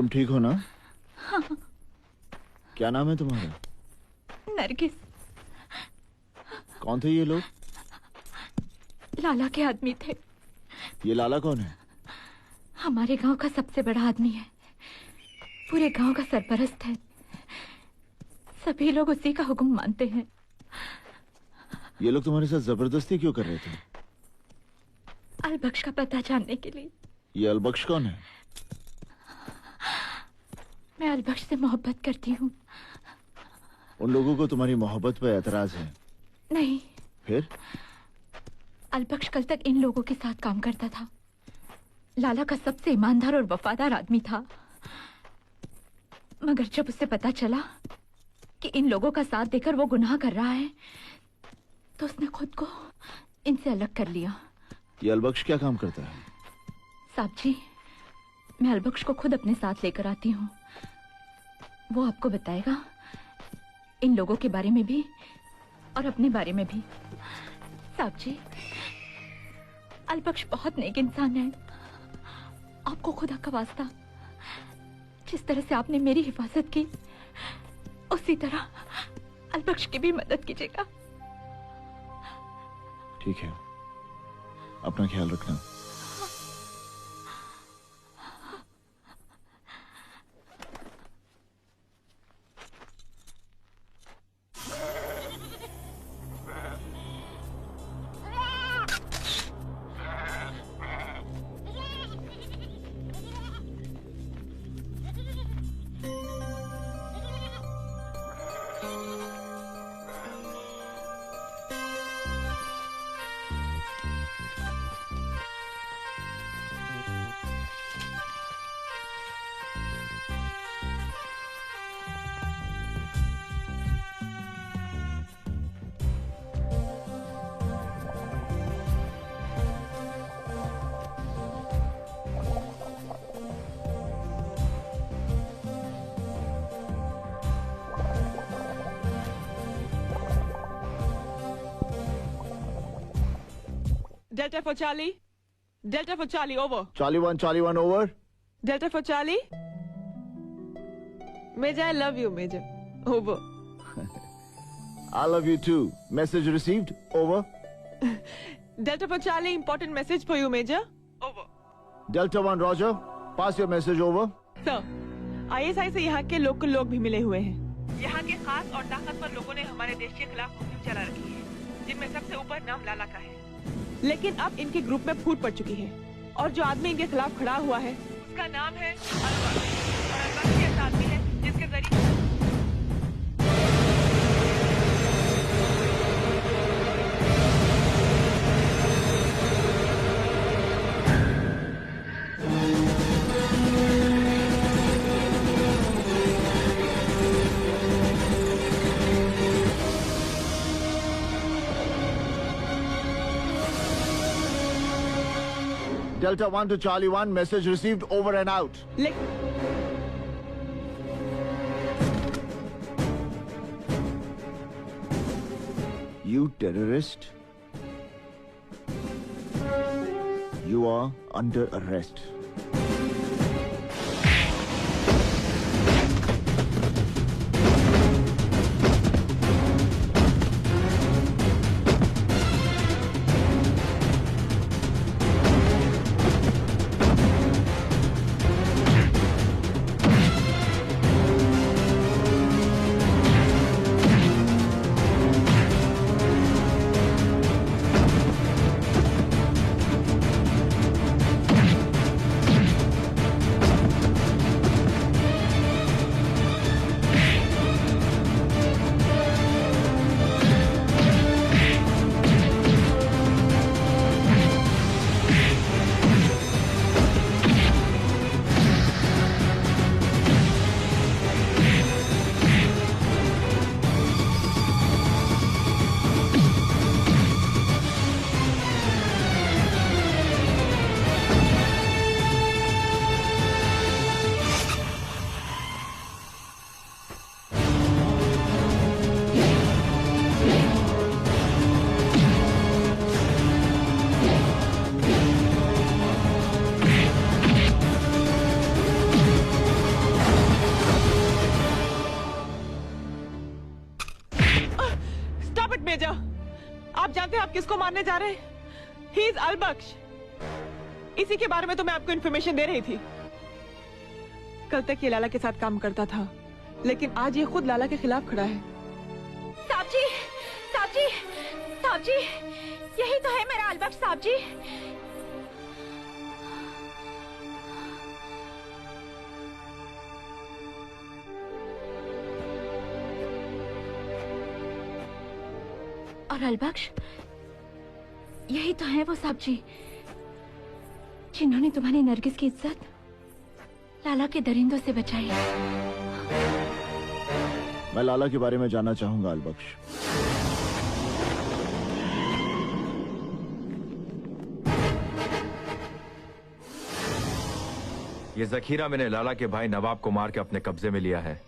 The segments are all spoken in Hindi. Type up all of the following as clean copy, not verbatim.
तुम ठीक हो ना? हाँ। क्या नाम है तुम्हारा? नरगिस। कौन थे ये लोग? लाला के आदमी थे। ये लाला कौन है? हमारे गांव का सबसे बड़ा आदमी है, पूरे गांव का सरपरस्त है। सभी लोग उसी का हुक्म मानते हैं। ये लोग तुम्हारे साथ जबरदस्ती क्यों कर रहे थे? अलबख्श का पता जानने के लिए। ये अलबख्श कौन है? मैं अलबख्श से मोहब्बत करती हूँ। उन लोगों को तुम्हारी मोहब्बत पर एतराज है? नहीं। फिर? अलबख्श कल तक इन लोगों के साथ काम करता था। लाला का सबसे ईमानदार और वफादार आदमी था। मगर जब उसे पता चला कि इन लोगों का साथ देकर वो गुनाह कर रहा है, तो उसने खुद को इनसे अलग कर लिया। ये अलबख्श क्या काम करता है? साहब जी, मैं अलबख्श को खुद अपने साथ लेकर आती हूँ। वो आपको बताएगा इन लोगों के बारे में भी और अपने बारे में भी। साहब जी, अलबख्श बहुत नेक इंसान है। आपको खुदा का वास्ता, जिस तरह से आपने मेरी हिफाजत की, उसी तरह अलबख्श की भी मदद कीजिएगा। ठीक है, अपना ख्याल रखना। Delta for Charlie. Delta for Charlie, over. Charlie 1 over. Delta for Charlie. Major, I love you, Major. Over. I love you too. Message received. Over. Delta for Charlie, important message for you, Major. Over. Delta 1 Roger. Pass your message over. Sir, ISI से यहाँ के लोकल लोग भी मिले हुए हैं। यहाँ के खास और ताकतवर लोगों ने हमारे देश के खिलाफ मुहिम चला रखी है, जिनमें सबसे ऊपर नाम लाला का है। लेकिन अब इनके ग्रुप में फूट पड़ चुकी है, और जो आदमी इनके खिलाफ खड़ा हुआ है उसका नाम है अलबख्श। और अलबख्श ऐसा आदमी है जिसके जरिए Delta 1 to Charlie 1. Message received. Over and out. You terrorist. You are under arrest. आप जानते हैं आप किसको मारने जा रहे हैं? He is Albaksh. इसी के बारे में तो मैं आपको इन्फॉर्मेशन दे रही थी। कल तक ये लाला के साथ काम करता था, लेकिन आज ये खुद लाला के खिलाफ खड़ा है। साहब जी, साहब जी, साहब जी, यही तो है मेरा अलबख्श साहब जी। और अलबख्श, यही तो है वो साहब जी जिन्होंने तुम्हारी नरगिस की इज्जत लाला के दरिंदों से बचाई। मैं लाला के बारे में जानना चाहूंगा अलबख्श। ये जखीरा मैंने लाला के भाई नवाब को मार के अपने कब्जे में लिया है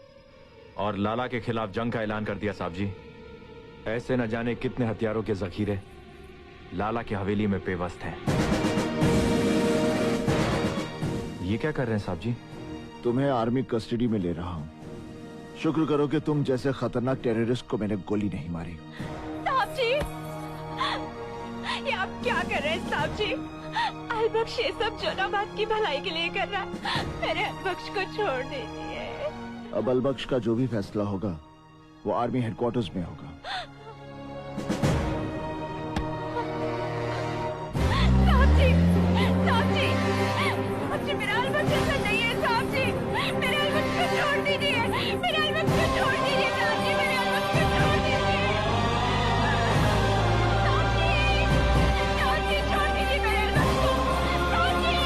और लाला के खिलाफ जंग का ऐलान कर दिया साहब जी। ऐसे न जाने कितने हथियारों के जखीरे लाला की हवेली में पेवस्त हैं। ये क्या कर रहे हैं साहब जी? तुम्हें आर्मी कस्टडी में ले रहा हूँ। शुक्र करो कि तुम जैसे खतरनाक टेररिस्ट को मैंने गोली नहीं मारी। साहब जी, ये आप क्या कर रहे हैं साहब जी? अलबख्श ये सब जोनाबाद की भलाई के लिए कर रहा है। मेरे अलबख्श को छोड़ दीजिए। अब अलबख्श का जो भी फैसला होगा वो आर्मी हेडक्वार्टर्स में होगा। साहब जी, साहब जी, साहब जी, मेरा अलबख्श ऐसा नहीं है साहब जी। मेरे अलबख्श को छोड़ दीजिए। मेरे अलबख्श को छोड़ दीजिए साहब जी। मेरे अलबख्श को छोड़ दीजिए। साहब जी, छोड़ दीजिए मेरे अलबख्श को। साहब जी।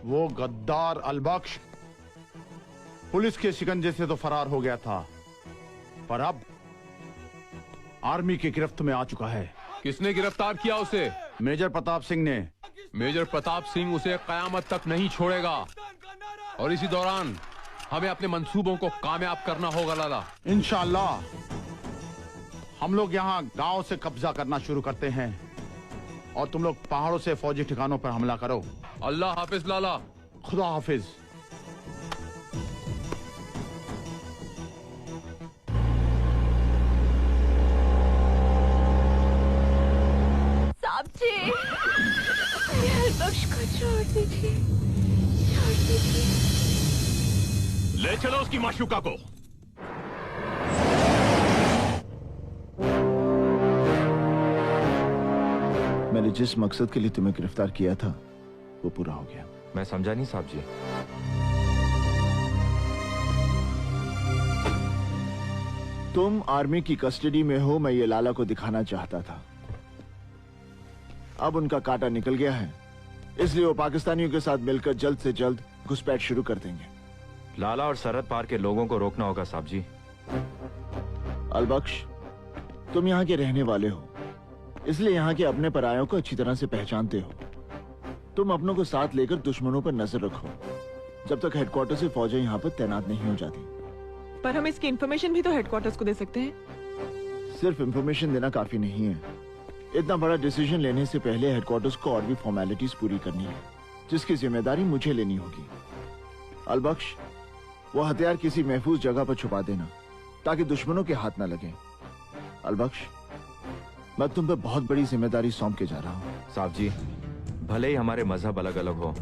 वो गद्दार अलबख्श पुलिस के शिकंजे से तो फरार हो गया था, पर अब आर्मी की गिरफ्त में आ चुका है। किसने गिरफ्तार किया उसे? मेजर प्रताप सिंह ने। मेजर प्रताप सिंह उसे कयामत तक नहीं छोड़ेगा और इसी दौरान हमें अपने मंसूबों को कामयाब करना होगा लाला। इंशाअल्लाह हम लोग यहाँ गांव से कब्जा करना शुरू करते हैं और तुम लोग पहाड़ों से फौजी ठिकानों पर हमला करो। अल्लाह हाफिज लाला। खुदा हाफिज। साहब जी, मेरे अलबख्श को छोड़ दीजिए, छोड़ दीजिए। ले चलो उसकी माशूका को। मैंने जिस मकसद के लिए तुम्हें गिरफ्तार किया था वो पूरा हो गया। मैं समझा नहीं साहब जी। तुम आर्मी की कस्टडी में हो, मैं ये लाला को दिखाना चाहता था। अब उनका कांटा निकल गया है, इसलिए वो पाकिस्तानियों के साथ मिलकर जल्द से जल्द घुसपैठ शुरू कर देंगे। लाला और सरहद पार के लोगों को रोकना होगा साहब जी। अलबख्श, तुम यहाँ के रहने वाले हो, इसलिए यहाँ के अपने परायों को अच्छी तरह से पहचानते हो। तुम अपनों को साथ लेकर दुश्मनों पर नजर रखो जब तक हेडक्वार्टर से फौजें यहाँ पर तैनात नहीं हो जाती। पर हम इसकी इन्फॉर्मेशन भी तो हेडक्वार्टर्स को दे सकते हैं। सिर्फ इंफॉर्मेशन देना काफी नहीं है। इतना बड़ा डिसीजन लेने से पहले हेडक्वार्टर्स को और भी फॉर्मेलिटीज पूरी करनी है, जिसकी जिम्मेदारी मुझे लेनी होगी। अलबख्श, वो हथियार किसी महफूज जगह पर छुपा देना ताकि दुश्मनों के हाथ न लगे। अलबख्श, मैं तुम पे बहुत बड़ी जिम्मेदारी सौंप के जा रहा हूँ। साहब जी, भले ही हमारे मजहब अलग अलग हो,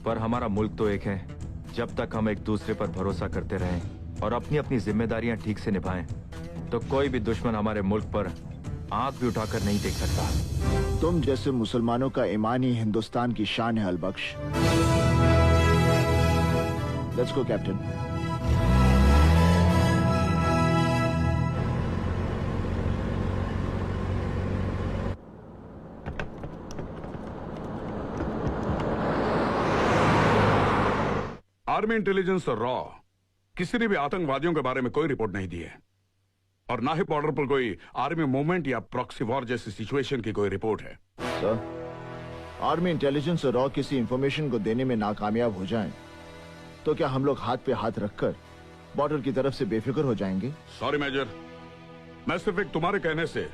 पर हमारा मुल्क तो एक है। जब तक हम एक दूसरे पर भरोसा करते रहें और अपनी अपनी जिम्मेदारियां ठीक से निभाएं, तो कोई भी दुश्मन हमारे मुल्क पर आंख भी उठाकर नहीं देख सकता। तुम जैसे मुसलमानों का ईमान ही हिंदुस्तान की शान है Albaksh. Let's go captain. Army intelligence और रॉ किसी ने भी आतंकवादियों के बारे में कोई रिपोर्ट नहीं दी है, और ना ही बॉर्डर पर कोई आर्मी मूवमेंट या प्रॉक्सी वॉर जैसी सिचुएशन की कोई रिपोर्ट है। सर, आर्मी इंटेलिजेंस और रॉ किसी इंफॉर्मेशन को देने में नाकामयाब हो जाएं, तो क्या हम लोग हाथ पे हाथ रखकर बॉर्डर की तरफ से बेफिक्र हो जाएंगे? सॉरी मेजर, मैं सिर्फ एक तुम्हारे कहने से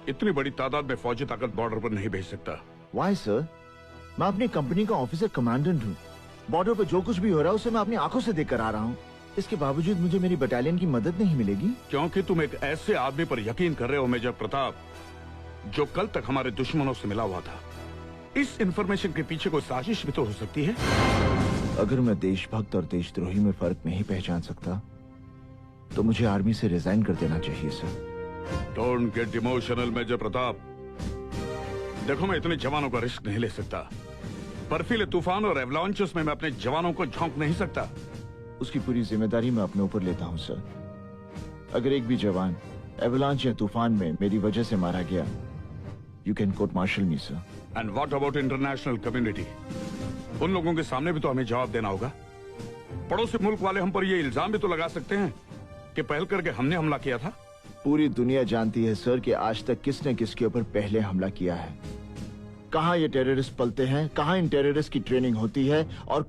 इतनी बड़ी तादाद में फौजी ताकत बॉर्डर पर नहीं भेज सकता। Why sir? मैं अपनी कंपनी का ऑफिसर कमांडेंट हूँ। बॉर्डर पर जो कुछ भी हो रहा है उसे मैं अपनी आंखों से देख कर आ रहा हूँ। इसके बावजूद मुझे मेरी बटालियन की मदद नहीं मिलेगी? क्योंकि तुम एक ऐसे आदमी पर यकीन कर रहे हो मेजर प्रताप, जो कल तक हमारे दुश्मनों से मिला हुआ था। इस इंफॉर्मेशन के पीछे कोई साजिश भी तो हो सकती है। अगर मैं देशभक्त और देशद्रोही में फर्क नहीं पहचान सकता तो मुझे आर्मी से रिजाइन कर देना चाहिए sir. Don't get emotional major Pratap. देखो, मैं इतने जवानों का रिस्क नहीं ले सकता। बर्फीले तूफान और एवलांचेस में मैं अपने जवानों को झोंक नहीं सकता। उसकी पूरी जिम्मेदारी मैं अपने ऊपर लेता हूं सर। अगर एक भी जवान एवलांच या तूफान में मेरी वजह से मारा गया, you can court martial me sir. And what about international community? उन लोगों के सामने भी तो हमें जवाब देना होगा। पड़ोसी मुल्क वाले हम पर ये इल्जाम भी तो लगा सकते हैं कि पहल करके हमने हमला किया था। पूरी दुनिया जानती है सर कि आज तक किसने किसके ऊपर पहले हमला किया है, कहां ये टेररिस्ट पलते हैं, कहां इन टेररिस्ट की ट्रेनिंग होती है और